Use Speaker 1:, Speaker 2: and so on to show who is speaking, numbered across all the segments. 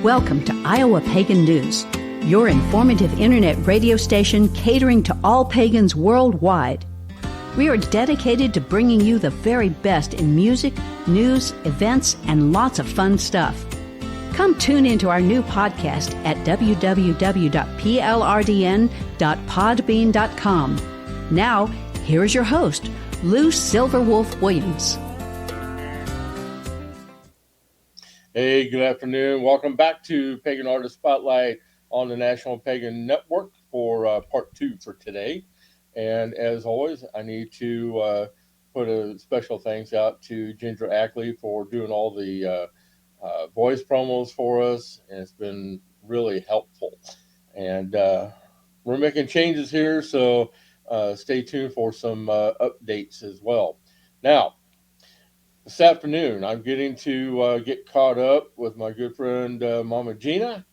Speaker 1: Welcome to Iowa Pagan News, your informative internet radio station catering to all pagans worldwide. We are dedicated to bringing you the very best in music, news, events, and lots of fun stuff. Come tune into our new podcast at www.plrdn.podbean.com. Now, here is your host, Lou Silverwolf Williams.
Speaker 2: Hey, good afternoon. Welcome back to Pagan Artist Spotlight on the National Pagan Network for part 2 for today. And as always, I need to put a special thanks out to Ginger Ackley for doing all the voice promos for us. And it's been really helpful. And we're making changes here, so stay tuned for some updates as well. Now, this afternoon, I'm getting to get caught up with my good friend, Mama Gina,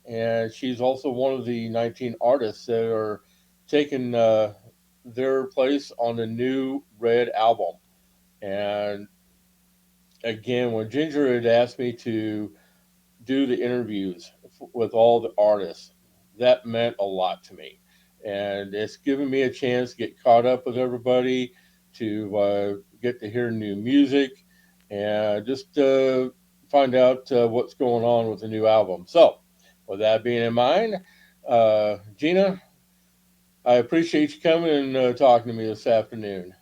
Speaker 2: and she's also one of the 19 artists that are taking their place on the new Red album. And again, when Ginger had asked me to do the interviews with all the artists, that meant a lot to me. And it's given me a chance to get caught up with everybody, to get to hear new music, and just find out what's going on with the new album. So, with that being in mind, Gina, I appreciate you coming and talking to me this afternoon.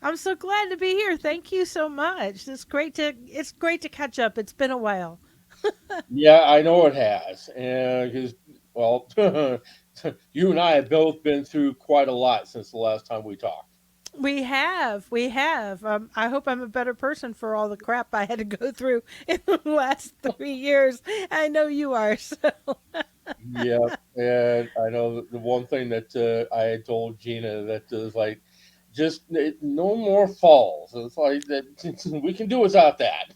Speaker 3: I'm so glad to be here. Thank you so much. It's great to catch up. It's been a while.
Speaker 2: Yeah, I know it has, and because you and I have both been through quite a lot since the last time we talked.
Speaker 3: We have. I hope I'm a better person for all the crap I had to go through in the last 3 years. I know you are. So.
Speaker 2: Yeah, and I know the one thing that I had told Gina that is like, just no more falls. It's like that we can do without that.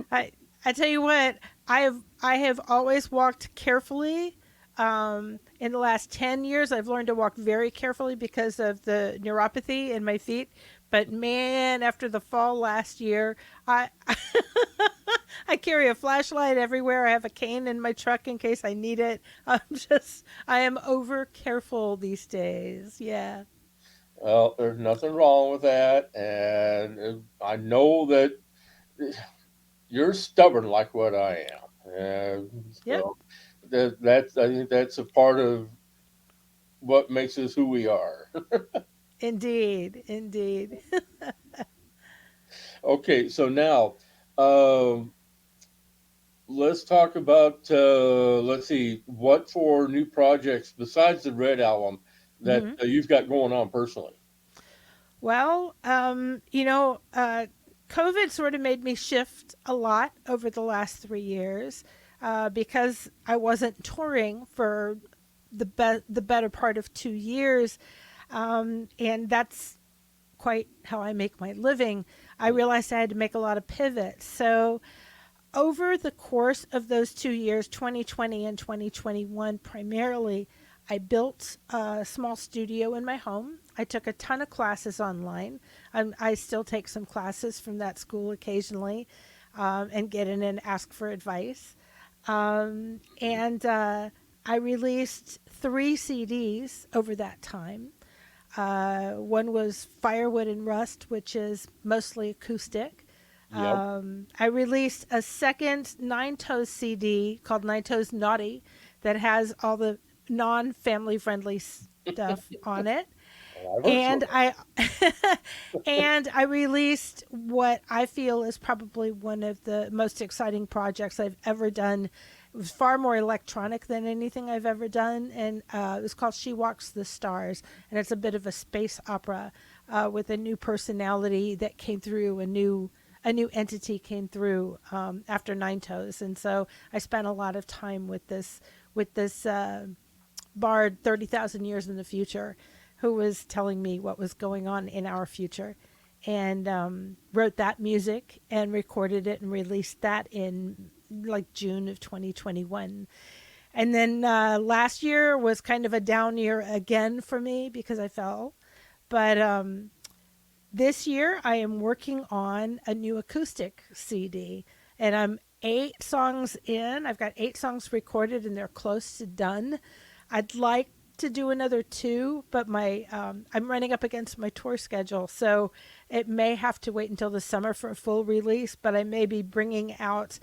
Speaker 3: I tell you what, I have always walked carefully. In the last 10 years, I've learned to walk very carefully because of the neuropathy in my feet. But man, after the fall last year, I I carry a flashlight everywhere. I have a cane in my truck in case I need it. I am over careful these days. Yeah.
Speaker 2: Well, there's nothing wrong with that, and I know that you're stubborn like what I am.
Speaker 3: Yep.
Speaker 2: So that's I think that's a part of what makes us who we are.
Speaker 3: Indeed.
Speaker 2: Okay, so now um, let's talk about let's see what for new projects besides the Red album that
Speaker 3: hmm
Speaker 2: you've got going on personally.
Speaker 3: Well, COVID sort of made me shift a lot over the last 3 years because I wasn't touring for the better part of 2 years, and that's quite how I make my living. I realized I had to make a lot of pivots. So over the course of those 2 years, 2020 and 2021 primarily, I built a small studio in my home. I took a ton of classes online. I still take some classes from that school occasionally and get in and ask for advice. And I released 3 CDs over that time. One was Firewood and Rust, which is mostly acoustic.
Speaker 2: Yep.
Speaker 3: I released a second Nine Toes CD called Nine Toes Naughty that has all the non-family friendly stuff on it. And I released what I feel is probably one of the most exciting projects I've ever done. It was far more electronic than anything I've ever done, and it was called She Walks the Stars, and it's a bit of a space opera with a new personality that came through, a new entity came through after Nine Toes, and so I spent a lot of time with this bard 30,000 years in the future, who was telling me what was going on in our future, and wrote that music and recorded it and released that in like June of 2021. And then last year was kind of a down year again for me because I fell. But this year I am working on a new acoustic CD, and I'm 8 songs in. I've got 8 songs recorded and they're close to done. I'd like to do another 2, but my I'm running up against my tour schedule, so it may have to wait until the summer for a full release. But I may be bringing out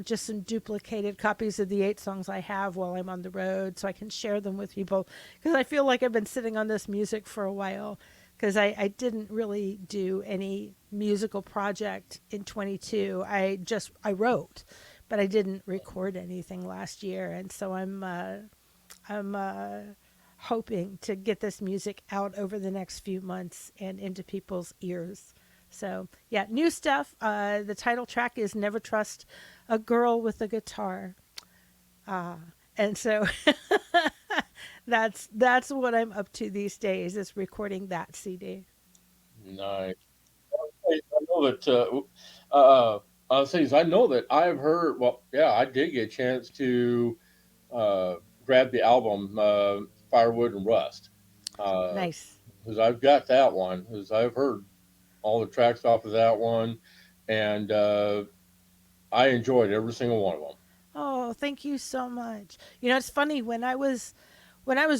Speaker 3: just some duplicated copies of the 8 songs I have while I'm on the road, so I can share them with people. Because I feel like I've been sitting on this music for a while. Because I didn't really do any musical project in 22. I wrote, but I didn't record anything last year, and so I'm hoping to get this music out over the next few months and into people's ears. So yeah, new stuff. The title track is "Never Trust a Girl with a Guitar," uh, and so that's what I'm up to these days, is recording that CD.
Speaker 2: Nice. I know that. I'll say is I know that I've heard. Well, yeah, I did get a chance to uh, grab the album Firewood and Rust
Speaker 3: Nice.
Speaker 2: because I've got that one. Because I've heard all the tracks off of that one, and I enjoyed every single one of them.
Speaker 3: Oh, thank you so much. You know, it's funny when I was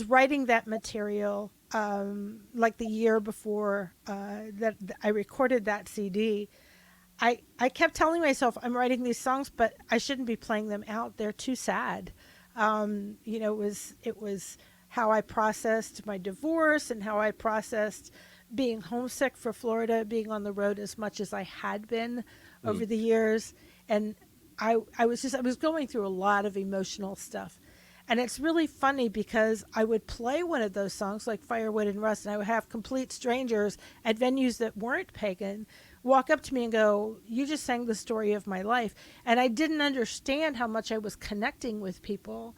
Speaker 3: writing that material, like the year before that I recorded that CD. I kept telling myself I'm writing these songs, but I shouldn't be playing them out. They're too sad. It was how I processed my divorce and how I processed being homesick for Florida, being on the road as much as I had been
Speaker 2: Mm.
Speaker 3: over the years, and I was going through a lot of emotional stuff. And it's really funny because I would play one of those songs like Firewood and Rust, and I would have complete strangers at venues that weren't pagan walk up to me and go, "You just sang the story of my life." And I didn't understand how much I was connecting with people.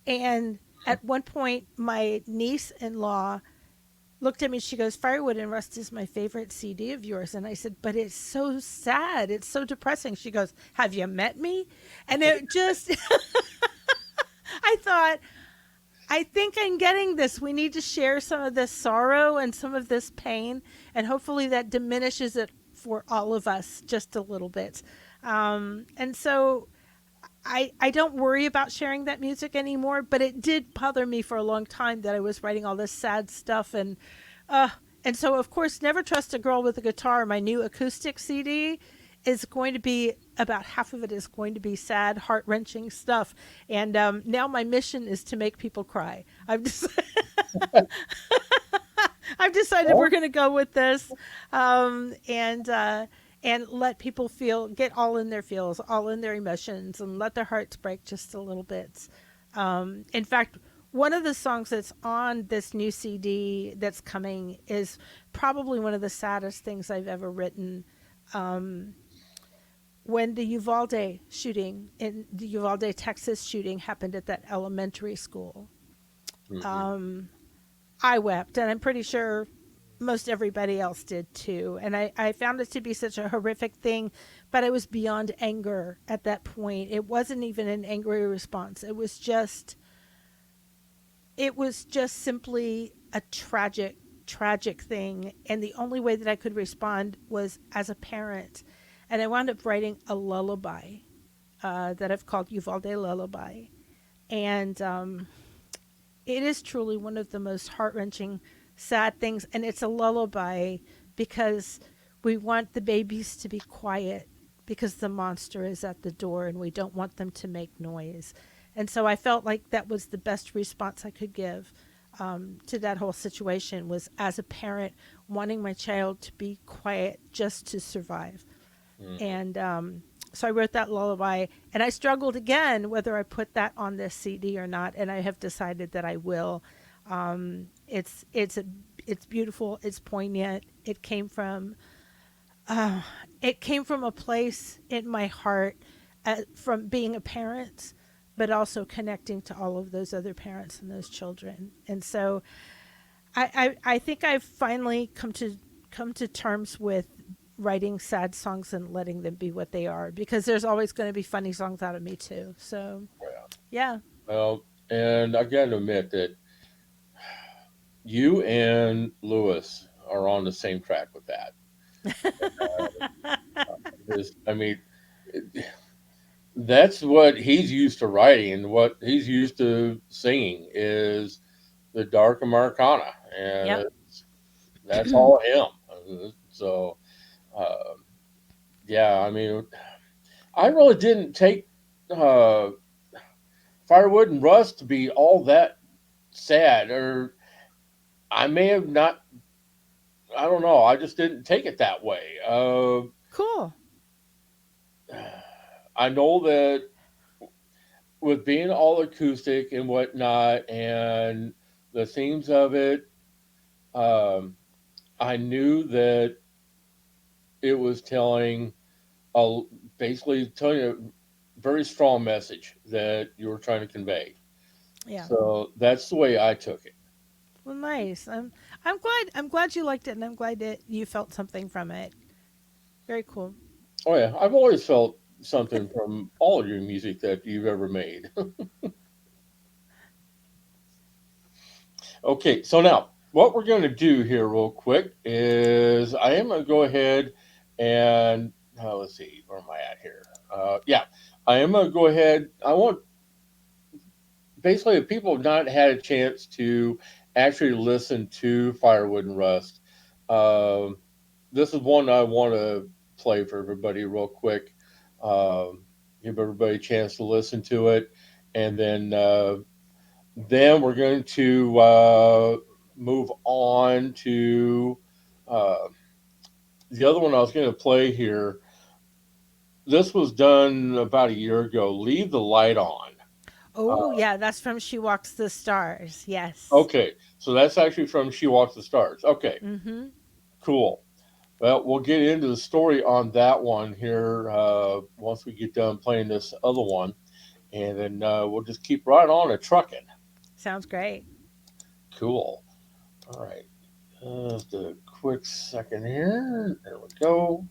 Speaker 3: And at one point, my niece in law looked at me. She goes, "Firewood and Rust is my favorite CD of yours." And I said, "But it's so sad. It's so depressing." She goes, "Have you met me?" And it just, I thought, I think I'm getting this. We need to share some of this sorrow and some of this pain, and hopefully that diminishes it for all of us just a little bit. And so I don't worry about sharing that music anymore, but it did bother me for a long time that I was writing all this sad stuff. Uh, and so, of course, Never Trust a Girl with a Guitar, my new acoustic CD, is going to be about half of it is going to be sad, heart wrenching stuff. And now my mission is to make people cry. I've decided we're
Speaker 2: Oh,
Speaker 3: going to go with this, and let people get all in their feels, all in their emotions, and let their hearts break just a little bit. In fact, one of the songs that's on this new CD that's coming is probably one of the saddest things I've ever written. Um, when the Uvalde, Texas shooting happened at that elementary school,
Speaker 2: hmm.
Speaker 3: um, I wept, and I'm pretty sure most everybody else did too. And I found it to be such a horrific thing, but I was beyond anger at that point. It wasn't even an angry response. It was just simply a tragic, tragic thing. And the only way that I could respond was as a parent. And I wound up writing a lullaby that I've called Uvalde Lullaby. And it is truly one of the most heart wrenching, sad things. And it's a lullaby because we want the babies to be quiet because the monster is at the door and we don't want them to make noise. And so I felt like that was the best response I could give to that whole situation, was as a parent wanting my child to be quiet just to survive.
Speaker 2: Hmm.
Speaker 3: And so I wrote that lullaby, and I struggled again whether I put that on this CD or not. And I have decided that I will. It's beautiful. It's poignant. Uh, it came from a place in my heart, from being a parent, but also connecting to all of those other parents and those children. And so I think I've finally come to terms with writing sad songs and letting them be what they are, because there's always going to be funny songs out of me too. So
Speaker 2: Yeah.
Speaker 3: yeah.
Speaker 2: Well, and I got to admit that you and Lewis are on the same track with that. I mean, that's what he's used to writing, and what he's used to singing is the dark Americana, and
Speaker 3: Yep.
Speaker 2: that's all him. So, uh, yeah, I mean, I really didn't take uh, Firewood and Rust to be all that sad, or I may have not. I don't know. I just didn't take it that way.
Speaker 3: Cool.
Speaker 2: I know that with being all acoustic and whatnot, and the themes of it, um, I knew that it was telling a basically telling a very strong message that you were trying to convey.
Speaker 3: Yeah.
Speaker 2: So that's the way I took it.
Speaker 3: Well, nice. I'm glad you liked it, and I'm glad that you felt something from it. Very cool.
Speaker 2: Oh yeah, I've always felt something from all of your music that you've ever made. Okay, so now what we're going to do here, real quick, is I am going to go ahead and let's see, where am I at here? Yeah, I am going to go ahead. I want basically if people have not had a chance to actually listen to Firewood and Rust, um, this is one I want to play for everybody real quick. Give everybody a chance to listen to it, and then we're going to move on to uh, the other one I was going to play here. This was done about a year ago. Leave the Light On.
Speaker 3: Oh, yeah, that's from She Walks the Stars. Yes.
Speaker 2: Okay, so that's actually from She Walks the Stars. Okay,
Speaker 3: Mm-hmm.
Speaker 2: cool. Well, we'll get into the story on that one here once we get done playing this other one, and then we'll just keep right on a trucking.
Speaker 3: Sounds great.
Speaker 2: Cool. All right. Just a quick second here. There we go.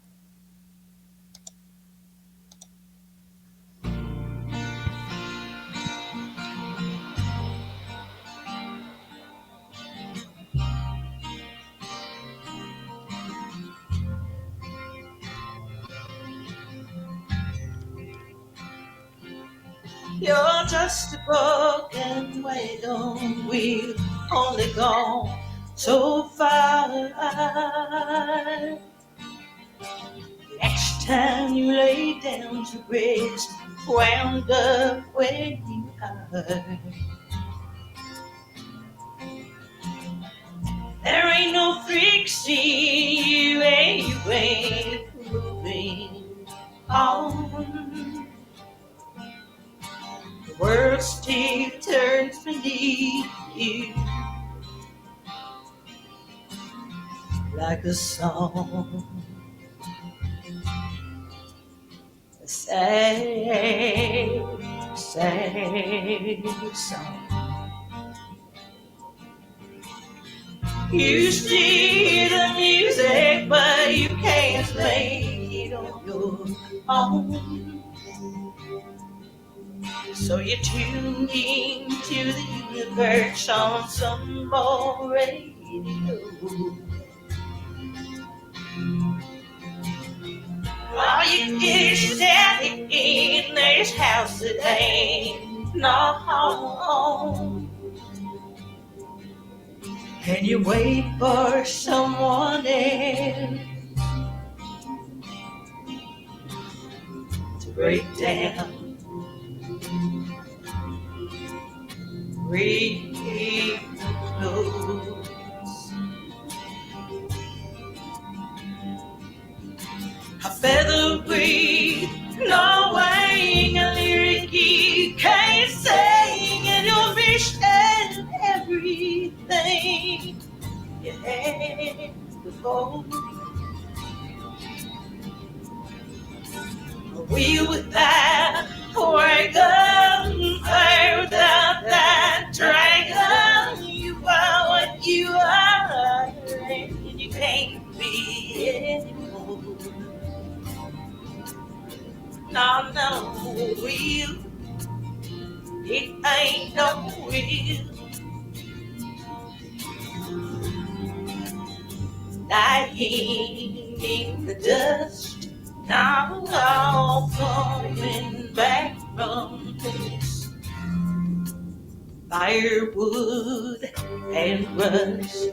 Speaker 2: You're just a broken wagon wheel, only gone so far. Next time you lay down to rest, wound up where you are. There ain't no fixing you, and you ain't moving on. The world still turns beneath you like a song. A sad, sad song. You see the music, but you can't play it on your own. So you tune in to the universe on some more radio. All you get is standing in this house that ain't no home. And you wait for someone else to break down, read the notes. A feather breathe, no weighing a lyric you can't sing, and you're missing everything you had before. A wheel without a wagon, fire without that dragon. You are what you are, and you can't be anymore. No, no wheel, it ain't no wheel. Lying in the dust,
Speaker 4: Now I'm coming back from this firewood and rust.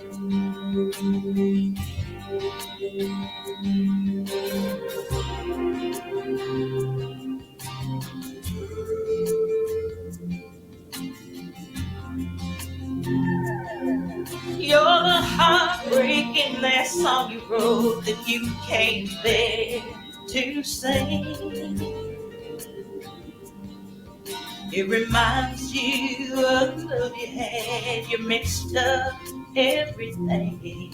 Speaker 4: You're the heartbreak in that song you wrote that you came there to sing. It reminds you of the love you had. You mixed up everything.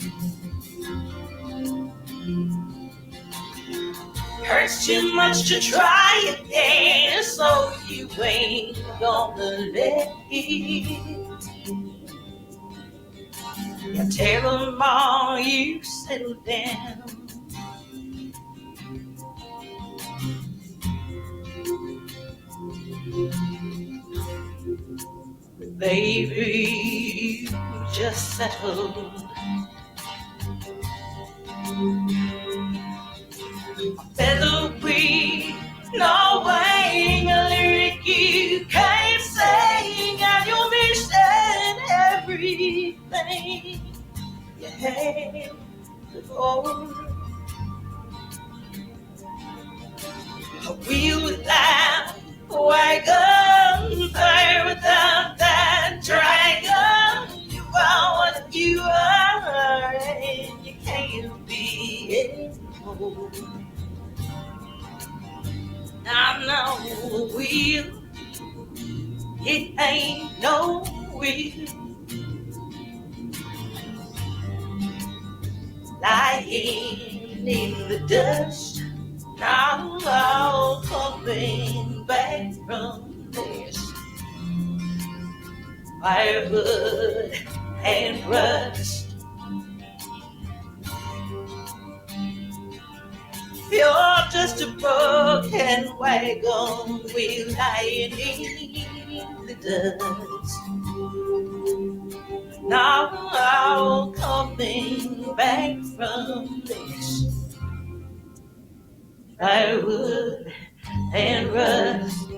Speaker 4: Hurts too much to try again, so you ain't gonna let it. You tell them all you settle down. Baby, you just settled. Featherweight, no weighing a lyric you can't sing, and you're missing everything you had before. A wheel without a wagon, fire without that dragon. You are what you are, and you can't be anymore. I'm no wheel, it ain't no wheel. Lying in the dust, now I'm coming back from this firewood and rust. You're just a broken wagon wheel lying in the dust. Now I'm coming back from this firewood and rust.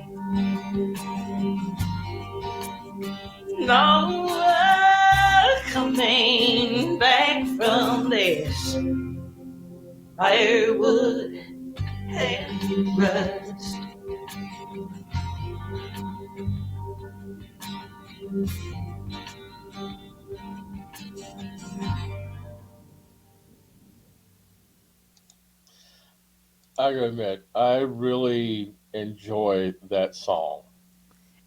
Speaker 4: Now I'm coming back from this firewood and rust.
Speaker 2: I gotta admit, I really enjoy that song.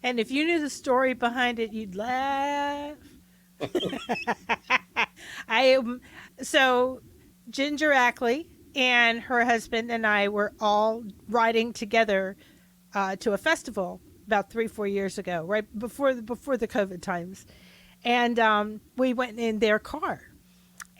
Speaker 3: And if you knew the story behind it, you'd laugh. I so Ginger Ackley and her husband and I were all riding together to a festival about 3-4 years ago, right before the COVID times, and we went in their car,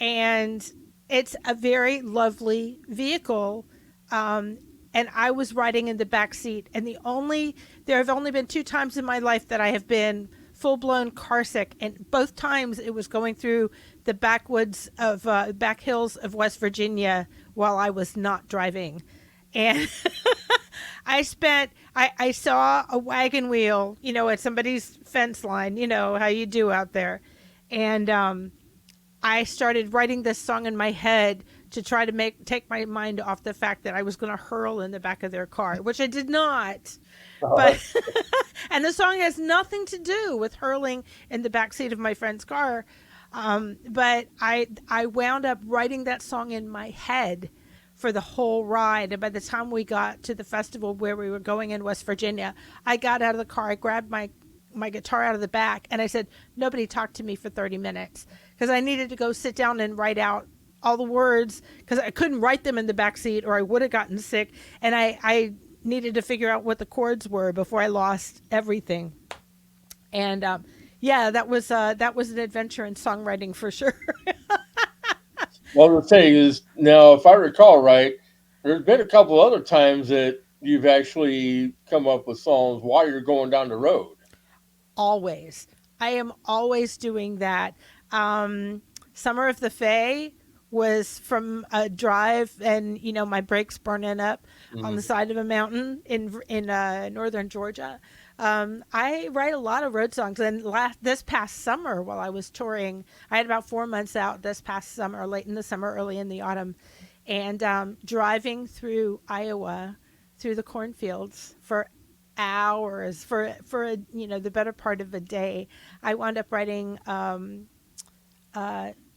Speaker 3: and it's a very lovely vehicle. And I was riding in the back seat, and there have only been 2 times in my life that I have been full blown car sick, and both times it was going through the backwoods of back hills of West Virginia while I was not driving, and I saw a wagon wheel, at somebody's fence line, how you do out there, and I started writing this song in my head to try to take my mind off the fact that I was going to hurl in the back of their car, which I did not. But and the song has nothing to do with hurling in the back seat of my friend's car. But I wound up writing that song in my head for the whole ride. And by the time we got to the festival where we were going in West Virginia, I got out of the car, I grabbed my guitar out of the back, and I said, nobody talked to me for 30 minutes because I needed to go sit down and write out all the words because I couldn't write them in the back seat or I would have gotten sick. And I needed to figure out what the chords were before I lost everything. And yeah, that was an adventure in songwriting for sure.
Speaker 2: Well, the thing is, now, if I recall right, there's been a couple other times that you've actually come up with songs while you're going down the road.
Speaker 3: Always. I am always doing that. Summer of the Fae was from a drive, and my brakes burning up on the
Speaker 2: Mm.
Speaker 3: side of a mountain in northern Georgia. I write a lot of road songs, and this past summer while I was touring, I had about 4 months out this past summer, late in the summer, early in the autumn, and driving through Iowa, through the cornfields for hours, for the better part of a day. I wound up writing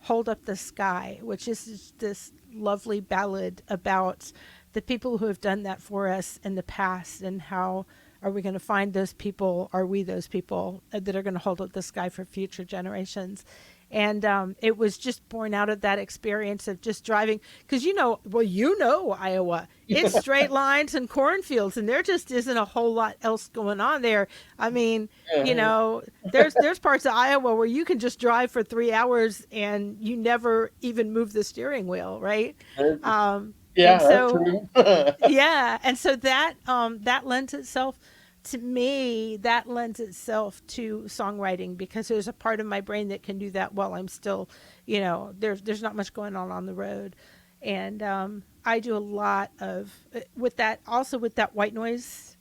Speaker 3: Hold Up the Sky, which is this lovely ballad about the people who have done that for us in the past, and how are we going to find those people? Are we those people that are going to hold up the sky for future generations? And it was just born out of that experience of just driving, because Iowa, it's straight lines and cornfields, and there just isn't a whole lot else going on there. I mean,
Speaker 2: Yeah.
Speaker 3: there's parts of Iowa where you can just drive for 3 hours and you never even move the steering wheel, right? And
Speaker 2: Yeah, that's
Speaker 3: so
Speaker 2: true.
Speaker 3: yeah, and so that lends itself to me. That lends itself to songwriting, because there's a part of my brain that can do that while I'm still, there's not much going on the road, and I do a lot of with that, also with that white noise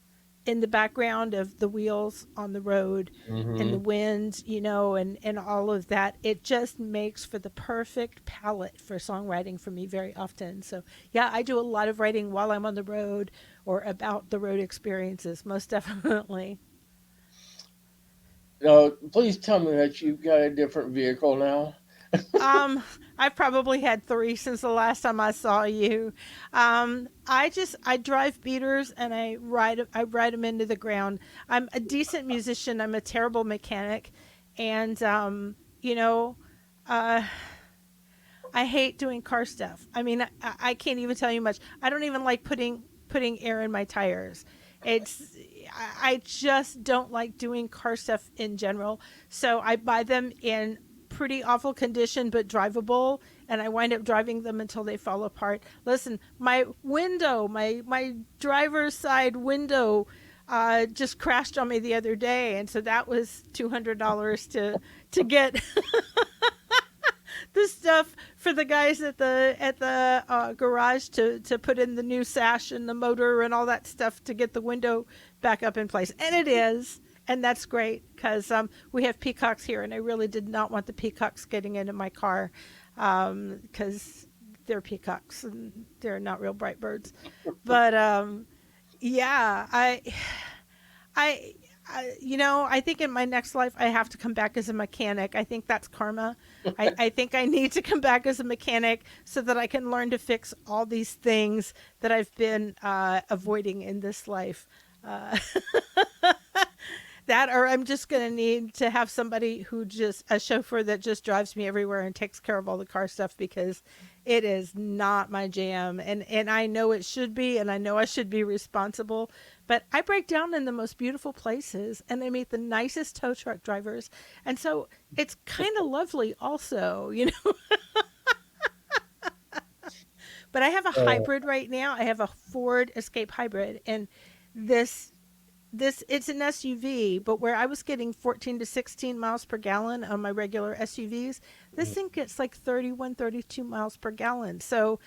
Speaker 3: in the background of the wheels on the road and the
Speaker 2: Hmm.
Speaker 3: wind, and all of that. It just makes for the perfect palette for songwriting for me very often. So, yeah, I do a lot of writing while I'm on the road or about the road experiences, most definitely.
Speaker 2: Now, please tell me that you've got a different vehicle now.
Speaker 3: Um, I've probably had three since the last time I saw you. I drive beaters, and I ride them into the ground. I'm a decent musician. I'm a terrible mechanic, and uh, I hate doing car stuff. I mean, I can't even tell you much. I don't even like putting air in my tires. It's I just don't like doing car stuff in general. So I buy them in pretty awful condition but drivable, and I wind up driving them until they fall apart. Listen, my driver's side window just crashed on me the other day, and so that was $200 to get the stuff for the guys at the garage to put in the new sash and the motor and all that stuff to get the window back up in place. And it is, and that's great, because we have peacocks here, and I really did not want the peacocks getting into my car, because they're peacocks and they're not real bright birds. But yeah, I, I think in my next life I have to come back as a mechanic. I think that's karma. I think I need to come back as a mechanic so that I can learn to fix all these things that I've been avoiding in this life. Uh, that, or I'm just going to need to have somebody a chauffeur that just drives me everywhere and takes care of all the car stuff, because it is not my jam. And I know it should be, and I know I should be responsible, but I break down in the most beautiful places, and I meet the nicest tow truck drivers. And so it's kind of lovely also. But I have a
Speaker 2: Uh,
Speaker 3: hybrid right now. I have a Ford Escape hybrid, and this it's an SUV, but where I was getting 14 to 16 miles per gallon on my regular SUVs, this thing gets like 31, 32 miles per gallon. So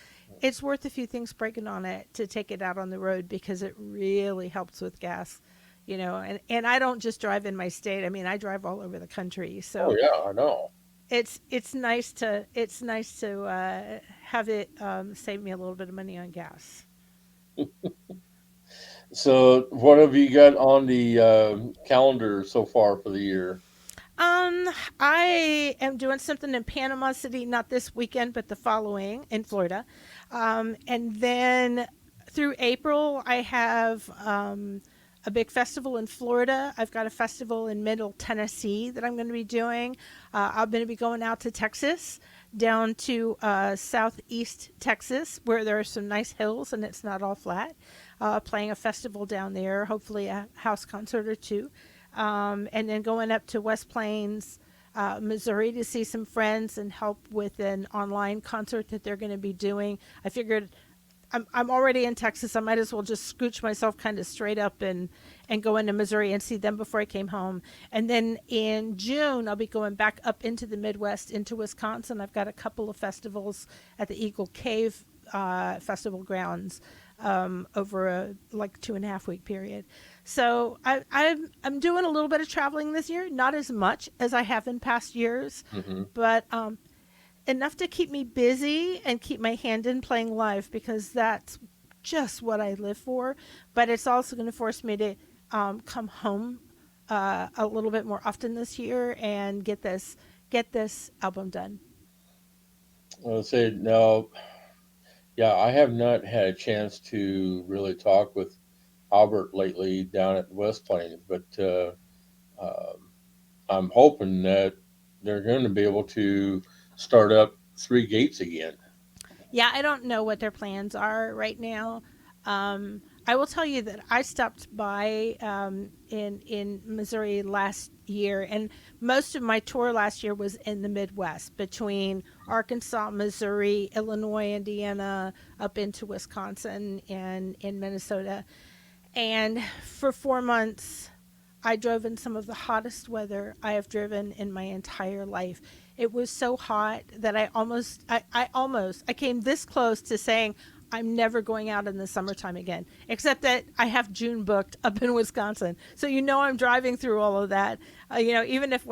Speaker 3: it's worth a few things breaking on it to take it out on the road, because it really helps with gas. And I don't just drive in my state. I mean, I drive all over the country.
Speaker 2: oh
Speaker 3: So
Speaker 2: yeah, I know.
Speaker 3: it's nice to have it save me a little bit of money on gas.
Speaker 2: So, what have you got on the calendar so far for the year?
Speaker 3: Um, I am doing something in Panama City, not this weekend, but the following in Florida. And then through April, I have a big festival in Florida. I've got a festival in Middle Tennessee that I'm going to be doing. I'm going to be going out to Texas, down to southeast Texas, where there are some nice hills and it's not all flat. Playing a festival down there, hopefully a house concert or two. And then going up to West Plains, Missouri, to see some friends and help with an online concert that they're going to be doing. I figured I'm already in Texas. I might as well just scooch myself kind of straight up and go into Missouri and see them before I came home. And then in June, I'll be going back up into the Midwest, into Wisconsin. I've got a couple of festivals at the Eagle Cave festival grounds over a like 2.5 week period. So I'm doing a little bit of traveling this year, not as much as I have in past years,
Speaker 2: Hmm.
Speaker 3: but enough to keep me busy and keep my hand in playing live because that's just what I live for. But it's also going to force me to come home a little bit more often this year and get this album done.
Speaker 2: I'll say no. Yeah, I have not had a chance to really talk with Albert lately down at West Plains, but um, I'm hoping that they're going to be able to start up Three Gates again.
Speaker 3: Yeah, I don't know what their plans are right now. I will tell you that I stopped by in Missouri last year, and most of my tour last year was in the Midwest, between Arkansas, Missouri, Illinois, Indiana, up into Wisconsin and in Minnesota. And for 4 months, I drove in some of the hottest weather I have driven in my entire life. It was so hot that I came this close to saying I'm never going out in the summertime again, except that I have June booked up in Wisconsin. So I'm driving through all of that. Even if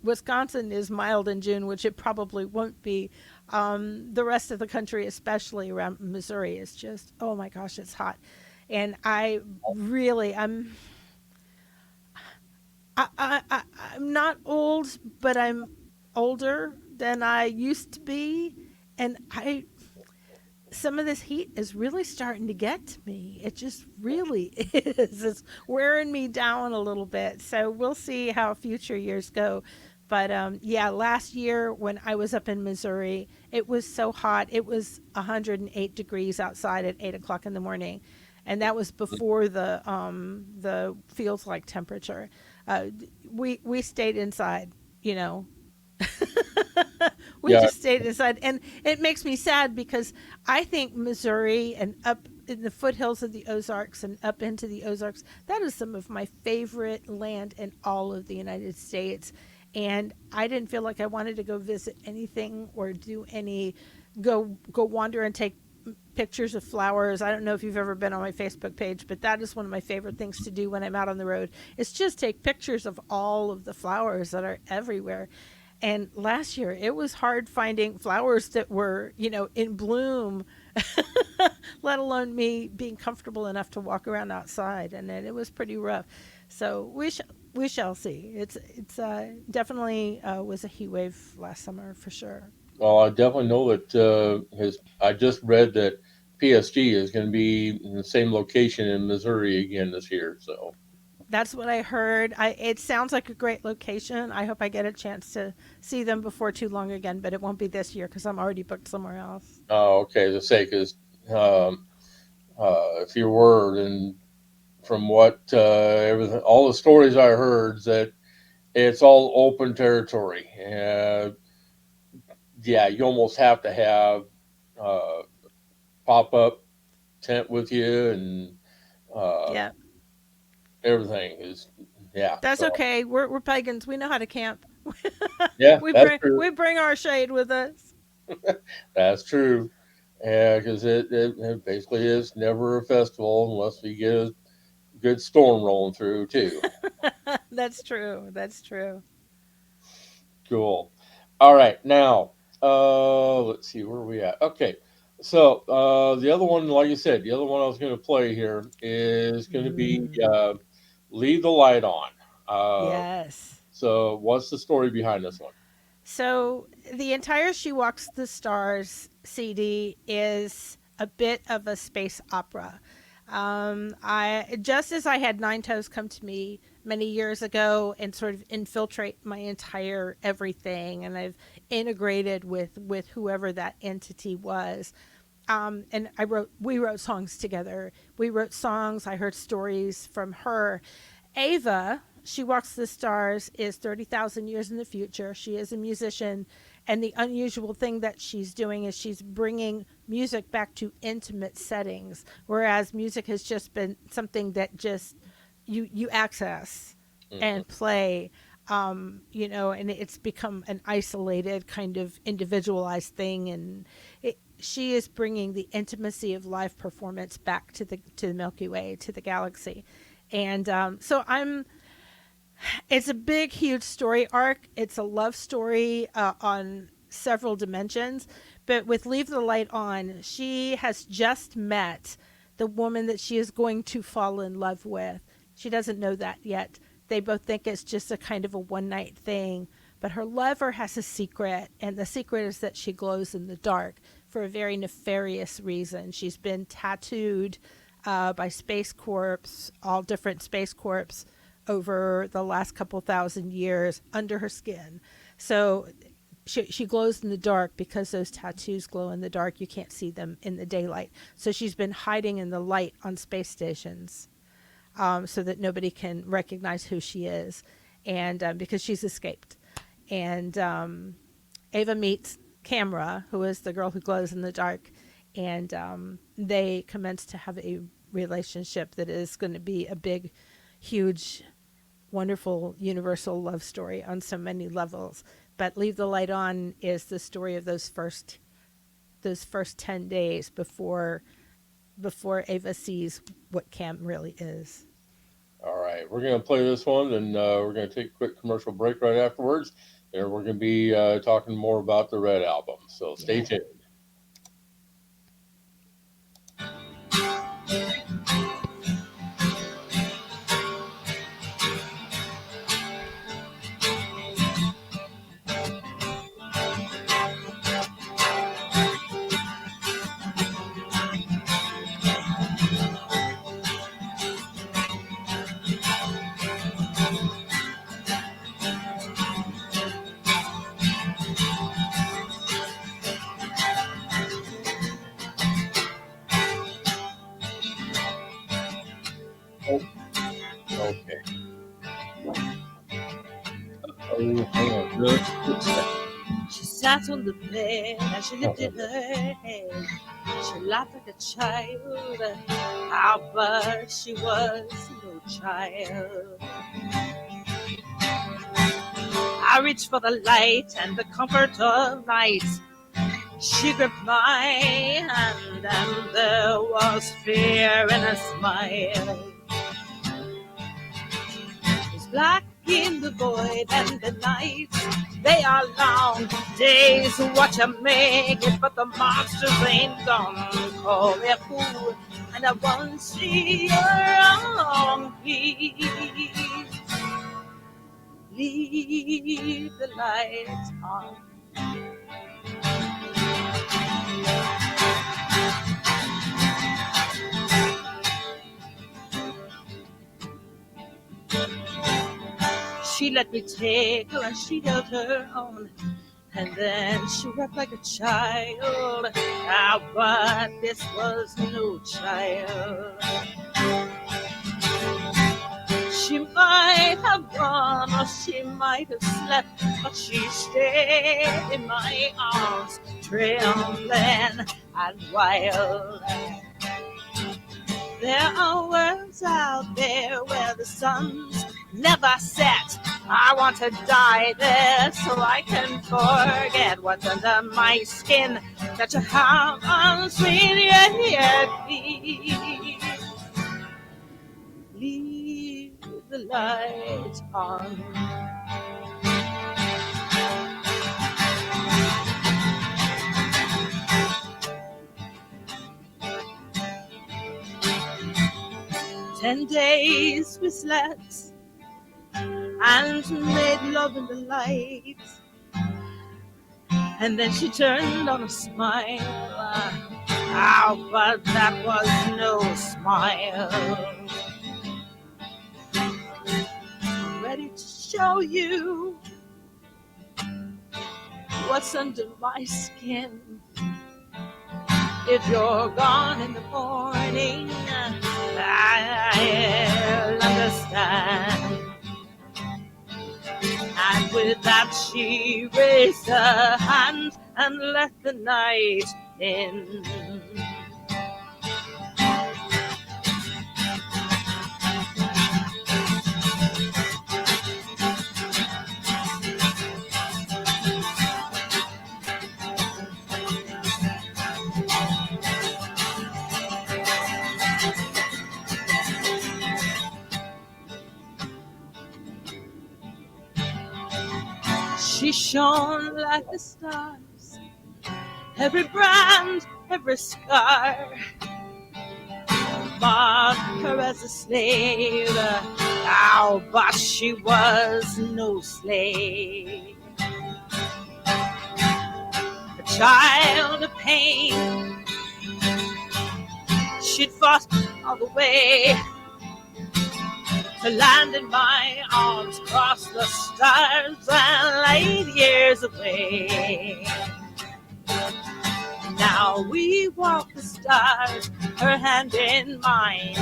Speaker 3: Wisconsin is mild in June, which it probably won't be, the rest of the country, especially around Missouri, is just, oh my gosh, it's hot. And I'm not old, but I'm older than I used to be, and I some of this heat is really starting to get to me. It just really is. It's wearing me down a little bit. So we'll see how future years go. But yeah, last year when I was up in Missouri, it was so hot. It was 108 degrees outside at 8 o'clock in the morning, and that was before the feels like temperature. Uh, we stayed inside, you know, we
Speaker 2: Yeah,
Speaker 3: just stayed inside, and it makes me sad because I think Missouri and up in the foothills of the Ozarks and up into the Ozarks, that is some of my favorite land in all of the United States. And I didn't feel like I wanted to go visit anything or do any go wander and take pictures of flowers. I don't know if you've ever been on my Facebook page, but that is one of my favorite things to do when I'm out on the road. Is just take pictures of all of the flowers that are everywhere. And last year, it was hard finding flowers that were, in bloom, let alone me being comfortable enough to walk around outside. And then it was pretty rough. So we shall see. It's definitely was a heat wave last summer for sure.
Speaker 2: well, I definitely know that his. I just read that PSG is going to be in the same location in Missouri again this year. So,
Speaker 3: That's what I heard. It sounds like a great location. I hope I get a chance to see them before too long again, but it won't be this year because I'm already booked somewhere else.
Speaker 2: okay, to say because um, if you were, then from what everything, all the stories I heard, that it's all open territory. Yeah, you almost have to have uh, pop up tent with you and uh,
Speaker 3: Yeah,
Speaker 2: everything is yeah.
Speaker 3: that's
Speaker 2: So
Speaker 3: okay. We're pagans. We know how to camp.
Speaker 2: yeah,
Speaker 3: we
Speaker 2: that's
Speaker 3: bring
Speaker 2: true.
Speaker 3: we bring our shade with us.
Speaker 2: That's true. Yeah, because it basically is never a festival unless we get a good storm rolling through too.
Speaker 3: That's true. That's true.
Speaker 2: Cool. All right, now let's see where are we at. Okay, so the other one, like you said, the other one I was going to play here is going to be
Speaker 3: Mm,
Speaker 2: "Leave the Light On." Uh,
Speaker 3: yes.
Speaker 2: so, what's the story behind this one?
Speaker 3: So the entire She Walks the Stars CD is a bit of a space opera. I just as I had Nine Toes come to me many years ago and sort of infiltrate my entire everything, and I've integrated with whoever that entity was. And we wrote songs together. We wrote songs. I heard stories from her. Ava, She Walks the Stars, is 30,000 years in the future. She is a musician, And the unusual thing that she's doing is she's bringing music back to intimate settings, whereas music has just been something that just you access and play, and it's become an isolated kind of individualized thing. And she is bringing the intimacy of live performance back to the Milky Way, to the galaxy. And it's a big, huge story arc. It's a love story on several dimensions. But with Leave the Light On, she has just met the woman that she is going to fall in love with. She doesn't know that yet. They both think it's just a kind of a one-night thing. But her lover has a secret, and the secret is that she glows in the dark for a very nefarious reason. She's been tattooed by Space Corps, all different Space Corps, over the last couple thousand years under her skin. So she glows in the dark because those tattoos glow in the dark. You can't see them in the daylight. So she's been hiding in the light on space stations so that nobody can recognize who she is, and because she's escaped. And Ava meets Camera, who is the girl who glows in the dark, and they commence to have a relationship that is going to be a big, huge, wonderful, universal love story on so many levels. But Leave the Light On is the story of those first 10 days before Ava sees what Cam really is.
Speaker 2: All right, we're going to play this one, and we're going to take a quick commercial break right afterwards, and we're going to be talking more about the Red album. So stay tuned. Okay. Oh, hang on. Good.
Speaker 4: She sat on the bed and she lifted her head. She laughed like a child. How but she was no child. I reached for the light and the comfort of night. She gripped my hand and there was fear in her smile. It's black in the void and the night. They are long days, watch her make it, but the monsters ain't gone. Call me a fool, and I won't see her wrong. Please, leave the lights on. She let me take her and she held her own. And then she wept like a child. Ah, but this was no child. She might have gone or she might have slept, but she stayed in my arms, trembling and wild. There are worlds out there where the sun's never set. I want to die there so I can forget what's under my skin. That you have on sweet yet. Please, leave the lights on. "10 days we slept and made love in the light, and then she turned on a smile. Oh, but that was no smile. I'm ready to show you what's under my skin. If you're gone in the morning, I'll understand. And with With that she raised her hand and let the night in. She shone like the stars, every brand, every scar marked her as a slave. Oh, but she was no slave. A child of pain, she'd fought all the way to land in my arms, across the stars and light years away. Now we walk the stars, her hand in mine.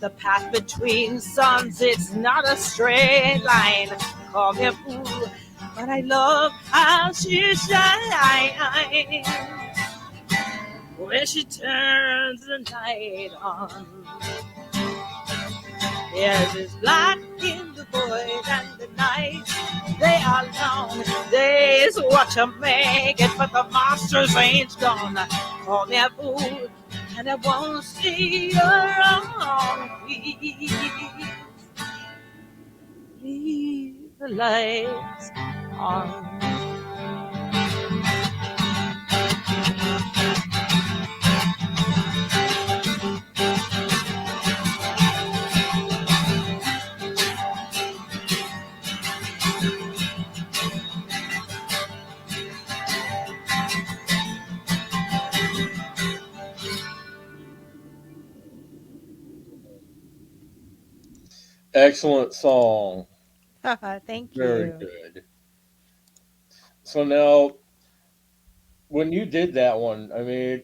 Speaker 4: The path between suns, it's not a straight line. Call me a fool, but I love how she shines when she turns the night on. Yes, it's black in the void and the night. They are long days, what you make it, but the monsters ain't gonna call me a fool, and I won't see you wrong. Please, leave the lights on.
Speaker 2: Excellent song.
Speaker 3: Thank
Speaker 2: Very
Speaker 3: you.
Speaker 2: good. So now, when you did that one, I mean,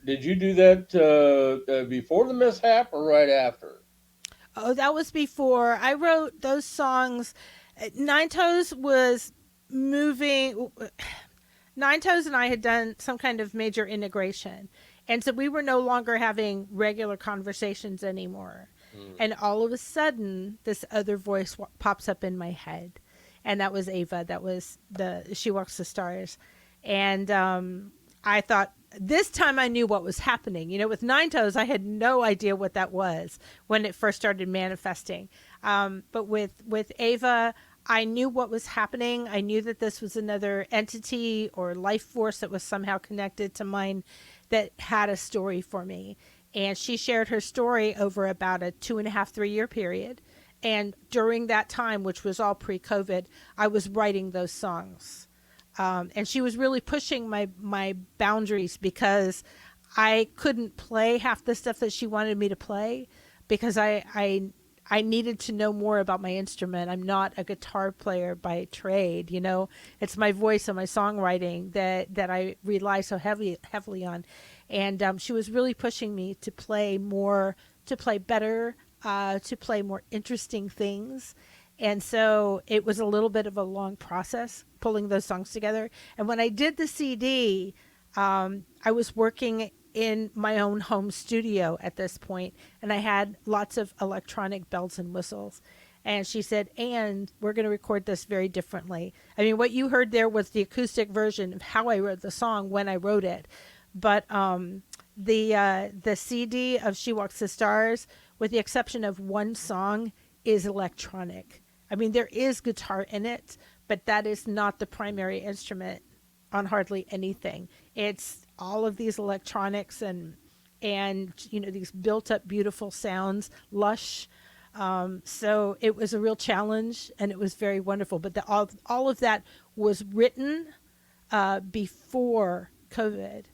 Speaker 2: did you do that before the mishap or right after?
Speaker 3: Oh, that was before I wrote those songs. Nine Toes was moving. Nine Toes and I had done some kind of major integration. And so we were no longer having regular conversations anymore.
Speaker 2: Mm.
Speaker 3: And all of a sudden, this other voice pops up in my head. And that was Ava. That was She Walks the Stars. And I thought, this time I knew what was happening. You know, with Nine Toes, I had no idea what that was when it first started manifesting. But with Ava, I knew what was happening. I knew that this was another entity or life force that was somehow connected to mine that had a story for me. And she shared her story over about a 2.5, 3 year period. And during that time, which was all pre-COVID, I was writing those songs. And she was really pushing my boundaries because I couldn't play half the stuff that she wanted me to play because I needed to know more about my instrument. I'm not a guitar player by trade, you know. It's my voice and my songwriting that I rely so heavily on. And she was really pushing me to play more, to play better, to play more interesting things. And so it was a little bit of a long process pulling those songs together. And when I did the CD, I was working in my own home studio at this point, and I had lots of electronic bells and whistles. And she said, and we're going to record this very differently. I mean, what you heard there was the acoustic version of how I wrote the song when I wrote it. But the CD of She Walks the Stars, with the exception of one song, is electronic. I mean, there is guitar in it, but that is not the primary instrument on hardly anything. It's all of these electronics and you know, these built up beautiful sounds, lush. So it was a real challenge, and it was very wonderful. But all of that was written before COVID.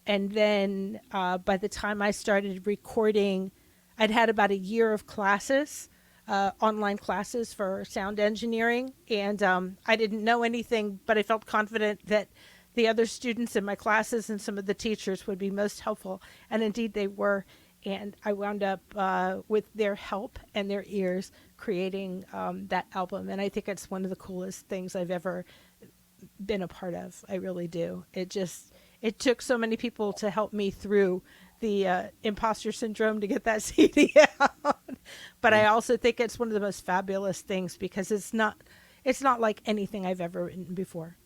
Speaker 3: And then by the time I started recording, I'd had about a year of classes, online classes for sound engineering. And I didn't know anything, but I felt confident that the other students in my classes and some of the teachers would be most helpful. And indeed they were. And I wound up with their help and their ears creating that album. And I think it's one of the coolest things I've ever been a part of. I really do. It took so many people to help me through the imposter syndrome to get that CD out. But I also think it's one of the most fabulous things because it's not like anything I've ever written before.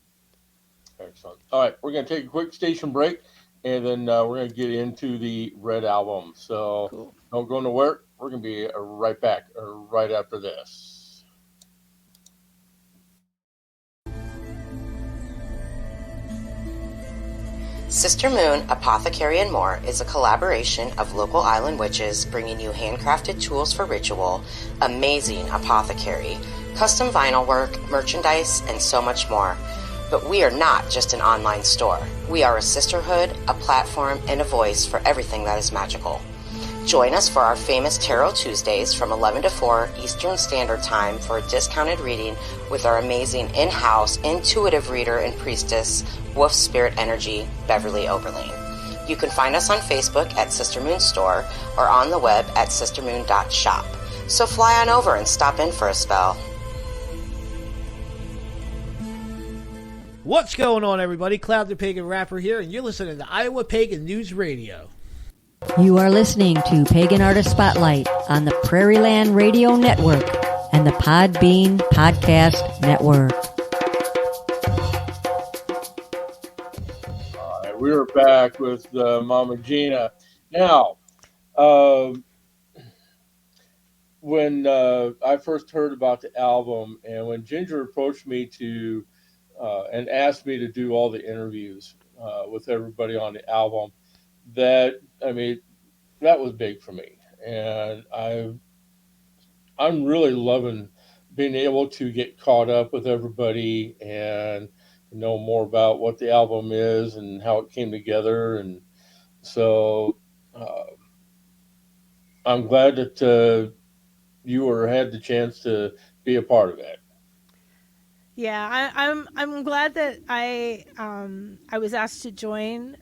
Speaker 2: Excellent. All right, we're going to take a quick station break, and then we're going to get into the Red Album. So
Speaker 3: Cool.
Speaker 2: don't go nowhere. We're going to be right back right after this.
Speaker 5: Sister Moon, Apothecary and More is a collaboration of local island witches bringing you handcrafted tools for ritual, amazing apothecary, custom vinyl work, merchandise, and so much more. But we are not just an online store. We are a sisterhood, a platform, and a voice for everything that is magical. Join us for our famous Tarot Tuesdays from 11 to 4 Eastern Standard Time for a discounted reading with our amazing in-house intuitive reader and priestess, Wolf Spirit Energy, Beverly Oberlin. You can find us on Facebook at Sister Moon Store or on the web at sistermoon.shop. So fly on over and stop in for a spell.
Speaker 6: What's going on, everybody? Cloud the Pagan Rapper here, and you're listening to Iowa Pagan News Radio.
Speaker 1: You are listening to Pagan Artist Spotlight on the Prairie Land Radio Network and the Podbean Podcast Network.
Speaker 2: All right, we're back with Mama Gina. Now, when I first heard about the album and when Ginger approached me to and asked me to do all the interviews with everybody on the album, that was big for me, and I'm really loving being able to get caught up with everybody and know more about what the album is and how it came together. And so I'm glad that you had the chance to be a part of that.
Speaker 3: Yeah, I'm glad that I was asked to join.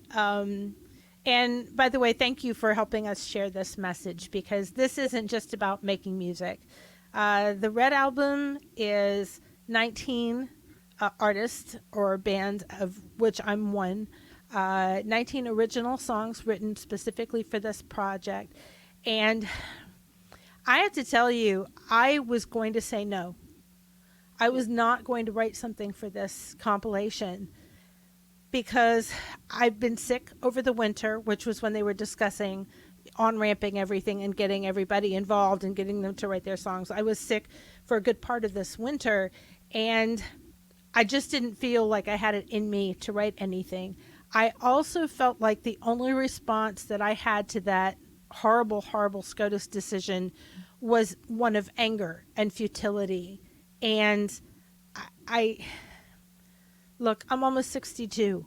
Speaker 3: And by the way, thank you for helping us share this message, because this isn't just about making music. The Red Album is 19 artists or bands, of which I'm one, 19 original songs written specifically for this project. And I have to tell you, I was going to say no. I was not going to write something for this compilation because I've been sick over the winter, which was when they were discussing on-ramping everything and getting everybody involved and getting them to write their songs. I was sick for a good part of this winter, and I just didn't feel like I had it in me to write anything. I also felt like the only response that I had to that horrible, horrible SCOTUS decision was one of anger and futility. And look, I'm almost 62.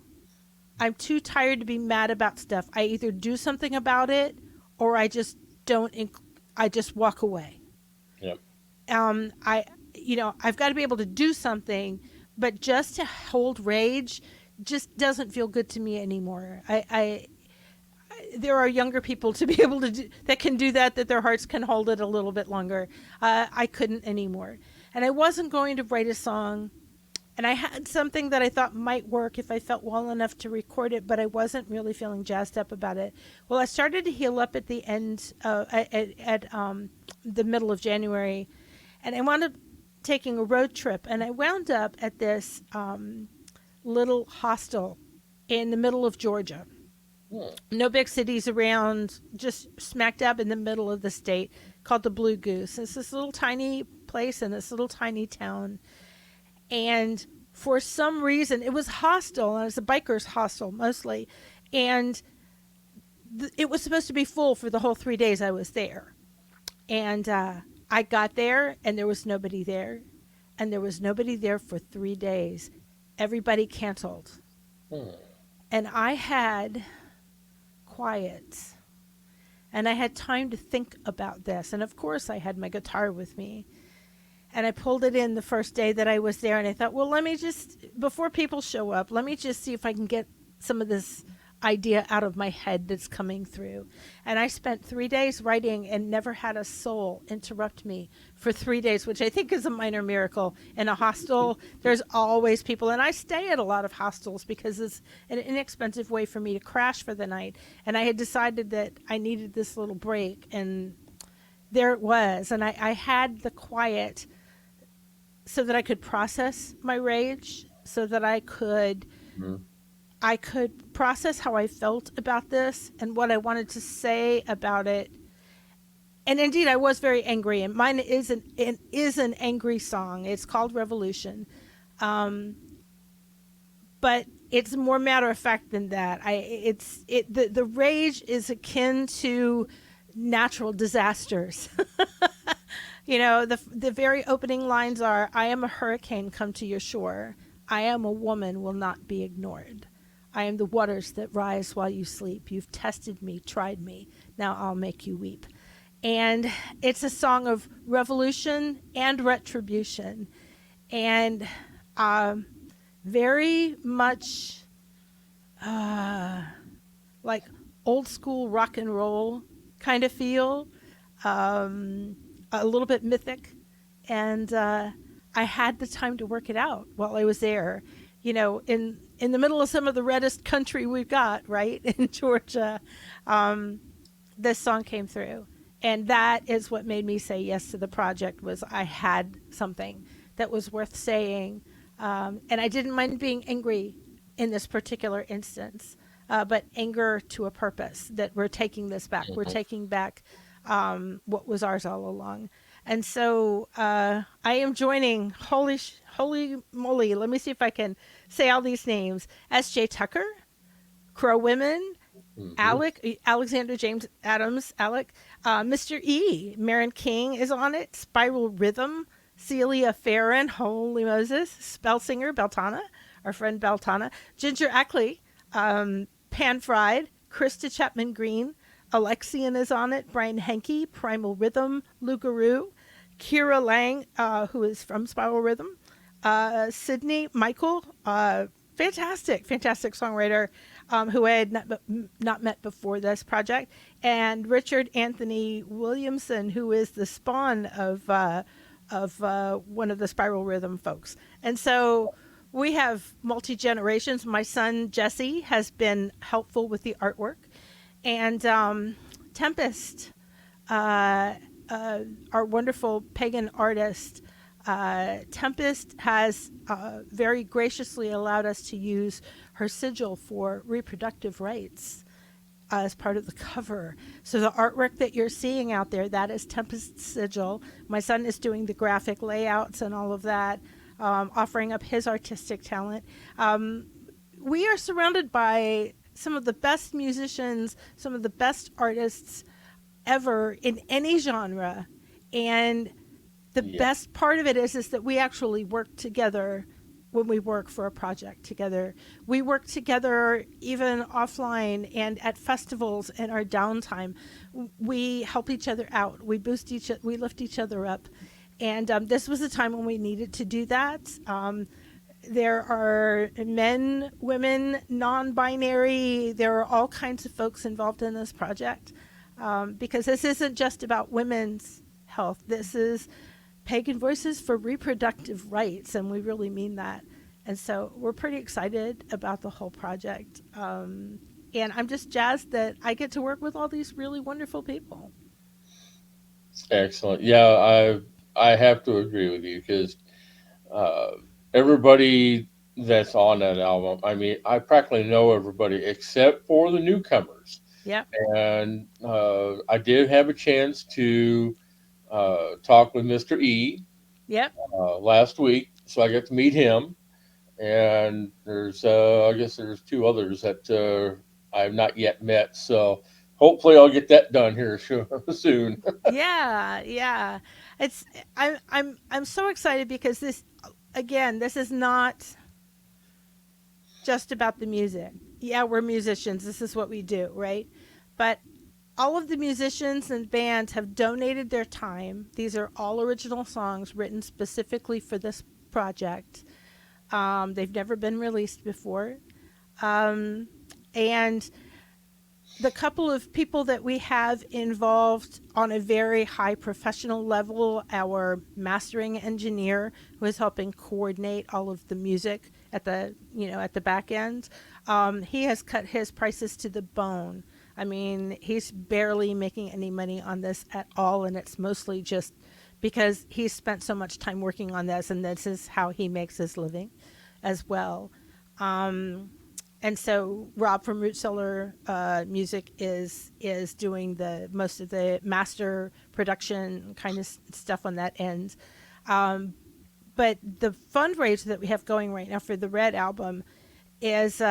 Speaker 3: I'm too tired to be mad about stuff. I either do something about it or I just don't. I just walk away.
Speaker 2: Yep.
Speaker 3: I've got to be able to do something, but just to hold rage just doesn't feel good to me anymore. There are younger people to be able to do that can do that their hearts can hold it a little bit longer. I couldn't anymore. And I wasn't going to write a song, and I had something that I thought might work if I felt well enough to record it, but I wasn't really feeling jazzed up about it. Well, I started to heal up at the end, at the middle of January, and I wound up taking a road trip, and I wound up at this little hostel in the middle of Georgia. No big cities around, just smack dab in the middle of the state, called the Blue Goose. It's this little tiny place in this little tiny town. And for some reason, it was hostel, and it was a biker's hostel mostly. And it was supposed to be full for the whole 3 days I was there. And I got there, and there was nobody there. And there was nobody there for 3 days. Everybody canceled. And I had quiet. And I had time to think about this. And of course, I had my guitar with me. And I pulled it in the first day that I was there. And I thought, well, let me just, before people show up, let me just see if I can get some of this idea out of my head that's coming through. And I spent 3 days writing and never had a soul interrupt me for 3 days, which I think is a minor miracle. In a hostel, there's always people, and I stay at a lot of hostels because it's an inexpensive way for me to crash for the night. And I had decided that I needed this little break, and there it was. And I had the quiet so that I could process my rage, so that I could process how I felt about this and what I wanted to say about it. And indeed, I was very angry. And mine is an angry song. It's called Revolution. But it's more matter of fact than that. The rage is akin to natural disasters. The very opening lines are, I am a hurricane come to your shore. I am a woman will not be ignored. I am the waters that rise while you sleep. You've tested me, tried me. Now I'll make you weep. And it's a song of revolution and retribution. And very much like old school rock and roll kind of feel. A little bit mythic. And I had the time to work it out while I was there. In the middle of some of the reddest country we've got, right, in Georgia, this song came through. And that is what made me say yes to the project, was I had something that was worth saying. And I didn't mind being angry in this particular instance, but anger to a purpose, that we're taking this back. We're taking back what was ours all along. And so I am joining, holy moly, let me see if I can say all these names. S.J. Tucker, Crow Women, Alexander James Adams, Alec, Mr. E, Marin King is on it, Spiral Rhythm, Celia Farron, holy Moses, Spell Singer, Beltana, our friend Beltana, Ginger Ackley, Pan Fried, Krista Chapman Green, Alexian is on it, Brian Henke, Primal Rhythm, Lou Garou, Kira Lang, who is from Spiral Rhythm, Sydney Michael, fantastic songwriter, who I had not met before this project, and Richard Anthony Williamson, who is the spawn of one of the Spiral Rhythm folks. And so we have multi-generations. My son Jesse has been helpful with the artwork, and Tempest, our wonderful pagan artist, Tempest has very graciously allowed us to use her sigil for reproductive rights as part of the cover. So the artwork that you're seeing out there, that is Tempest's sigil. My son is doing the graphic layouts and all of that, offering up his artistic talent. We are surrounded by some of the best musicians, some of the best artists ever in any genre. And the best part of it is that we actually work together when we work for a project together. We work together even offline and at festivals and our downtime. We help each other out. We boost we lift each other up. And this was a time when we needed to do that. There are men, women, non-binary. There are all kinds of folks involved in this project, because this isn't just about women's health. This is Pagan Voices for Reproductive Rights, and we really mean that. And so we're pretty excited about the whole project. And I'm just jazzed that I get to work with all these really wonderful people.
Speaker 2: Excellent. Yeah, I have to agree with you, because everybody that's on that album, I mean, I practically know everybody except for the newcomers.
Speaker 3: Yeah.
Speaker 2: And I did have a chance to talk with Mr. E last week, so I got to meet him. And there's, I guess there's two others that I have not yet met. So hopefully I'll get that done here soon.
Speaker 3: Yeah. I'm so excited because this is not just about the music. Yeah, we're musicians. This is what we do, right? But all of the musicians and bands have donated their time. These are all original songs written specifically for this project. They've never been released before. And And the couple of people that we have involved on a very high professional level, our mastering engineer who is helping coordinate all of the music at the at the back end, he has cut his prices to the bone. I mean, he's barely making any money on this at all, and it's mostly just because he's spent so much time working on this, and this is how he makes his living as well. And so Rob from Root Cellar Music is doing the most of the master production kind of stuff on that end. But the fundraiser that we have going right now for the Red album is,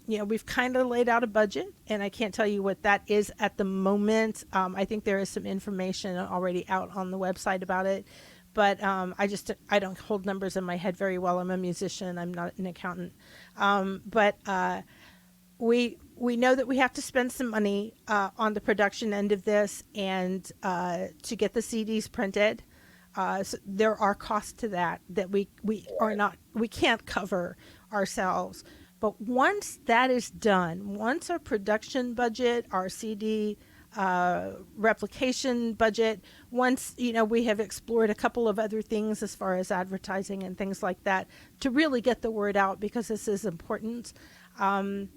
Speaker 3: we've kind of laid out a budget, and I can't tell you what that is at the moment. I think there is some information already out on the website about it. But I don't hold numbers in my head very well. I'm a musician. I'm not an accountant. But we know that we have to spend some money on the production end of this, and to get the CDs printed. So there are costs to that we can't cover ourselves. But once that is done, once our production budget, our CD replication budget, once we have explored a couple of other things as far as advertising and things like that to really get the word out, because this is important. The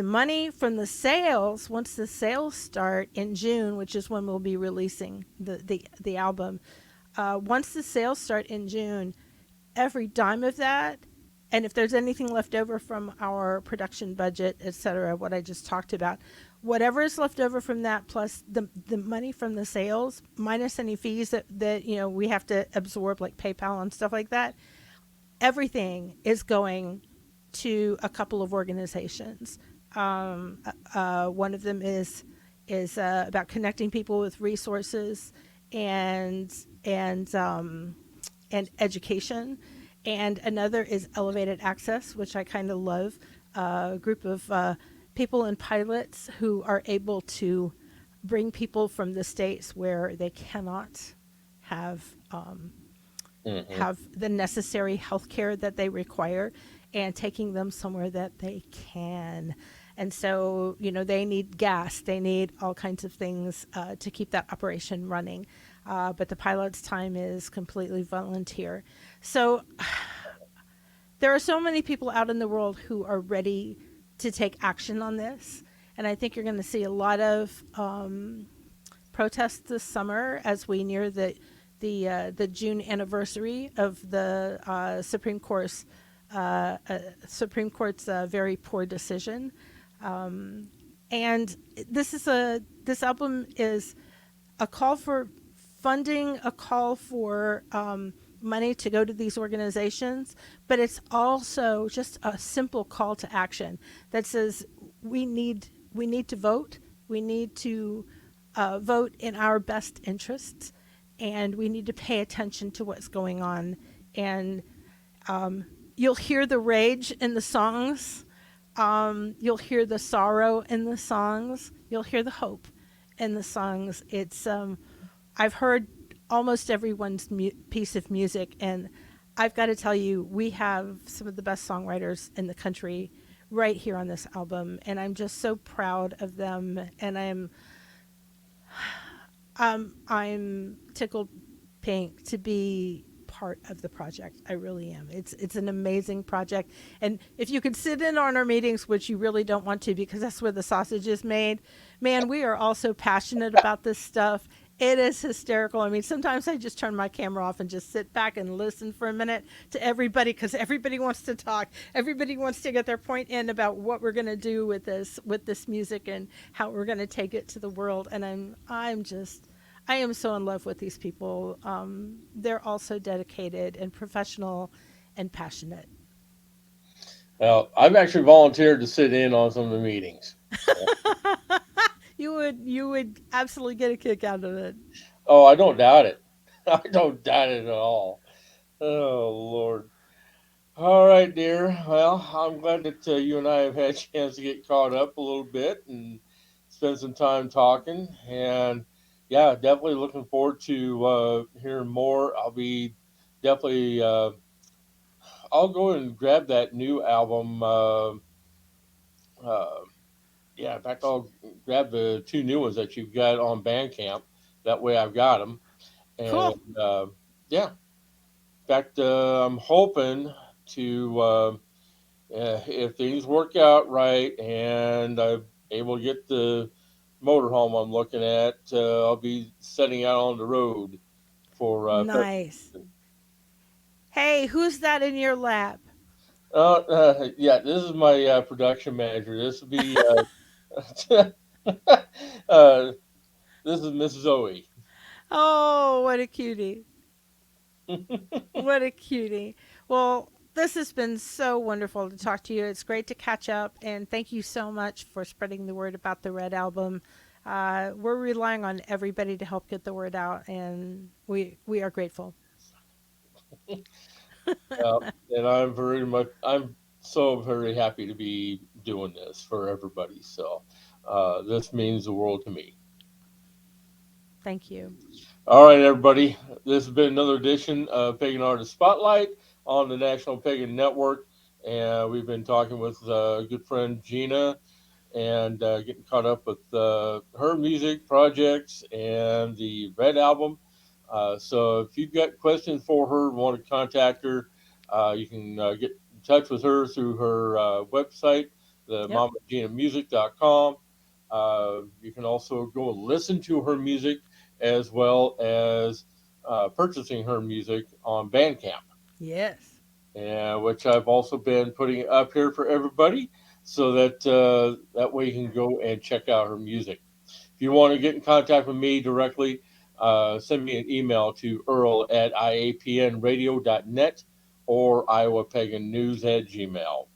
Speaker 3: money from the sales, once the sales start in June, which is when we'll be releasing the album, once the sales start in June, every dime of that, and if there's anything left over from our production budget, etc., what I just talked about, whatever is left over from that, plus the money from the sales, minus any fees that we have to absorb, like PayPal and stuff like that, everything is going to a couple of organizations. One of them is about connecting people with resources and education, and another is Elevated Access, which I kind of love. A group of people and pilots who are able to bring people from the states where they cannot have have the necessary health care that they require, and taking them somewhere that they can. And so, they need gas, they need all kinds of things to keep that operation running. But the pilot's time is completely volunteer. So there are so many people out in the world who are ready to take action on this. And I think you're going to see a lot of protests this summer as we near the June anniversary of the Supreme Court's very poor decision. And this album is a call for funding, a call for money to go to these organizations, but it's also just a simple call to action that says we need to vote. We need to vote in our best interests, and we need to pay attention to what's going on. And you'll hear the rage in the songs. You'll hear the sorrow in the songs. You'll hear the hope in the songs. It's I've heard almost everyone's piece of music, and I've got to tell you, we have some of the best songwriters in the country right here on this album, and I'm just so proud of them, and I'm tickled pink to be part of the project. I really am. It's an amazing project, and if you could sit in on our meetings, which you really don't want to because that's where the sausage is made, man, we are all so passionate about this stuff. It is hysterical. I mean, sometimes I just turn my camera off and just sit back and listen for a minute to everybody, because everybody wants to talk. Everybody wants to get their point in about what we're going to do with this music and how we're going to take it to the world. And I am so in love with these people. They're all so dedicated and professional and passionate.
Speaker 2: Well, I've actually volunteered to sit in on some of the meetings.
Speaker 3: You would absolutely get a kick out of it.
Speaker 2: Oh, I don't doubt it. I don't doubt it at all. Oh, Lord. All right, dear. Well, I'm glad that you and I have had a chance to get caught up a little bit and spend some time talking. And yeah, definitely looking forward to hearing more. I'll be definitely, I'll go and grab that new album. Yeah, in fact, I'll grab the two new ones that you've got on Bandcamp. That way, I've got them. And
Speaker 3: Cool.
Speaker 2: yeah, in fact, I'm hoping to, if things work out right and I'm able to get the motorhome I'm looking at, I'll be setting out on the road for February.
Speaker 3: Nice. Hey, who's that in your lap?
Speaker 2: Yeah, this is my production manager. This will be uh, this is Miss Zoe.
Speaker 3: Oh, what a cutie. What a cutie. Well, this has been so wonderful to talk to you. It's great to catch up, and thank you so much for spreading the word about the Red Album. We're relying on everybody to help get the word out, and we are grateful.
Speaker 2: And I'm so very happy to be doing this for everybody. So this means the world to me.
Speaker 3: Thank you.
Speaker 2: All right, everybody. This has been another edition of Pagan Artist Spotlight on the National Pagan Network. And we've been talking with a good friend Gina and getting caught up with her music projects and the Red Album. So if you've got questions for her, want to contact her, you can get in touch with her through her website, the
Speaker 3: Yep.
Speaker 2: mamaginamusic.com. You can also go listen to her music as well as purchasing her music on Bandcamp,
Speaker 3: Yes.
Speaker 2: and which I've also been putting up here for everybody, so that that way you can go and check out her music. If you want to get in contact with me directly, send me an email to earl@iapnradio.net or iowapagannews@gmail.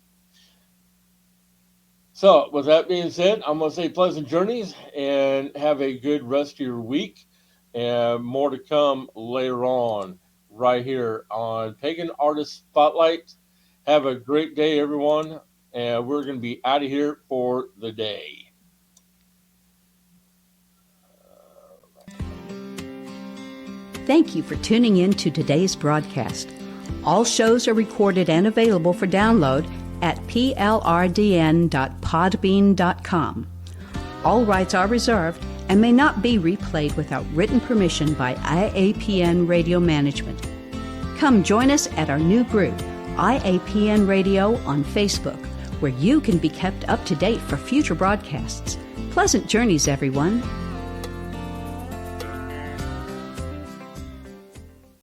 Speaker 2: So, with that being said, I'm going to say pleasant journeys and have a good rest of your week. And more to come later on, right here on Pagan Artist Spotlight. Have a great day, everyone. And we're going to be out of here for the day.
Speaker 1: Thank you for tuning in to today's broadcast. All shows are recorded and available for download at plrdn.podbean.com. All rights are reserved and may not be replayed without written permission by IAPN Radio Management. Come join us at our new group, IAPN Radio on Facebook, where you can be kept up to date for future broadcasts. Pleasant journeys, everyone.